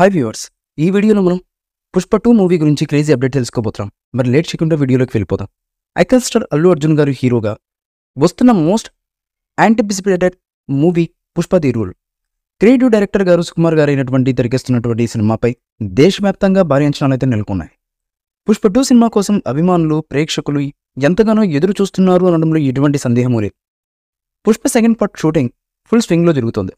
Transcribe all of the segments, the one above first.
Hi viewers, ఈ వీడియోలో మనం పుష్ప 2 మూవీ గురించి క్రేజీ అప్డేట్ తెలుసుకోబోతున్నాం. మరి లేట్ చేయకుండా వీడియోలోకి వెళ్ళిపోదాం. ఐకాన్ స్టార్ అల్లు అర్జున్ గారు హీరోగా వస్తున్న most anticipated movie Pushpa the rule. Creative director గారు సుకుమార్ గారు అయినటువంటి తెరకెస్తున్నటువంటి ఈ సినిమాపై దేశవ్యాప్తంగా భారీ అంచనాలు అయితే నెలకొన్నాయి. పుష్ప 2 సినిమా కోసం అభిమానులు, ప్రేక్షకులు ఎంతగానో ఎదురు చూస్తున్నారు అనడంలో ఎటువంటి సందేహమూ లేదు. Pushpa second part shooting full స్వింగ్లో జరుగుతోంది.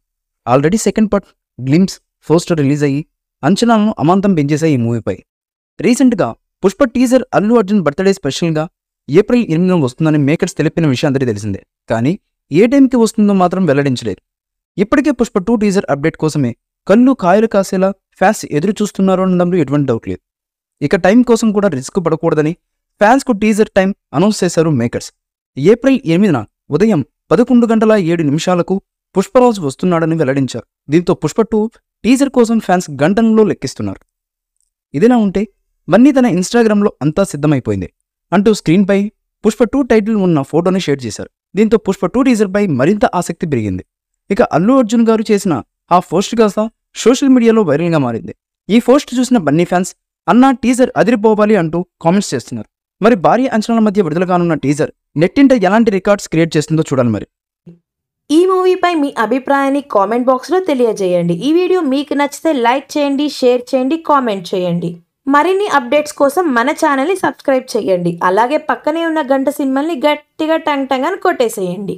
Already second part glimpse poster release అయ్యి అంచనాలను అమాంతం పెంచేశాయి ఈ మూవీపై. రీసెంట్గా పుష్ప టీజర్ అల్లు అర్జున్ బర్త్డే స్పెషల్గా ఏప్రిల్ 8న వస్తుందని మేకర్స్ తెలిపిన విషయం అందరికీ తెలిసిందే. కానీ ఏ టైంకి వస్తుందో మాత్రం వెల్లడించలేదు. ఇప్పటికే పుష్ప 2 టీజర్ అప్డేట్ కోసమే కళ్ళు కాయలు కాసేలా ఫ్యాన్స్ ఎదురు చూస్తున్నారు అనడంలో ఎటువంటి డౌట్ లేదు. ఇక టైం కోసం కూడా రిస్క్ పడకూడదని ఫ్యాన్స్కు టీజర్ టైం అనౌన్స్ చేశారు మేకర్స్. ఏప్రిల్ 8న ఉదయం 11:07 పుష్పరాజు వస్తున్నాడని వెల్లడించారు. దీంతో పుష్ప 2 టీజర్ కోసం ఫ్యాన్స్ గంటల్లో లెక్కిస్తున్నారు. ఇదిలా ఉంటే బన్నీ తన ఇన్స్టాగ్రామ్లో అంతా సిద్ధమైపోయింది అంటూ స్క్రీన్పై పుష్ప 2 టైటిల్ ఉన్న ఫోటోని షేర్ చేశారు. దీంతో పుష్ప 2 టీజర్పై మరింత ఆసక్తి పెరిగింది. ఇక అల్లు అర్జున్ గారు చేసిన ఆ పోస్ట్ కాస్త సోషల్ మీడియాలో వైరల్గా మారింది. ఈ పోస్ట్ చూసిన బన్నీ ఫ్యాన్స్ అన్నా టీజర్ అదిరిపోవాలి అంటూ కామెంట్స్ చేస్తున్నారు. మరి భారీ అంచనాల మధ్య విడుదల కానున్న టీజర్ నెట్టింట ఎలాంటి రికార్డ్స్ క్రియేట్ చేస్తుందో చూడాలి. మరి ఈ మూవీపై మీ అభిప్రాయాన్ని కామెంట్ బాక్స్లో తెలియజేయండి. ఈ వీడియో మీకు నచ్చితే లైక్ చేయండి, షేర్ చేయండి, కామెంట్ చేయండి. మరిన్ని అప్డేట్స్ కోసం మన ఛానల్ని సబ్స్క్రైబ్ చేయండి. అలాగే పక్కనే ఉన్న గంట సింబల్ని గట్టిగా టంగ్ టంగ్ అని కొట్టేసేయండి.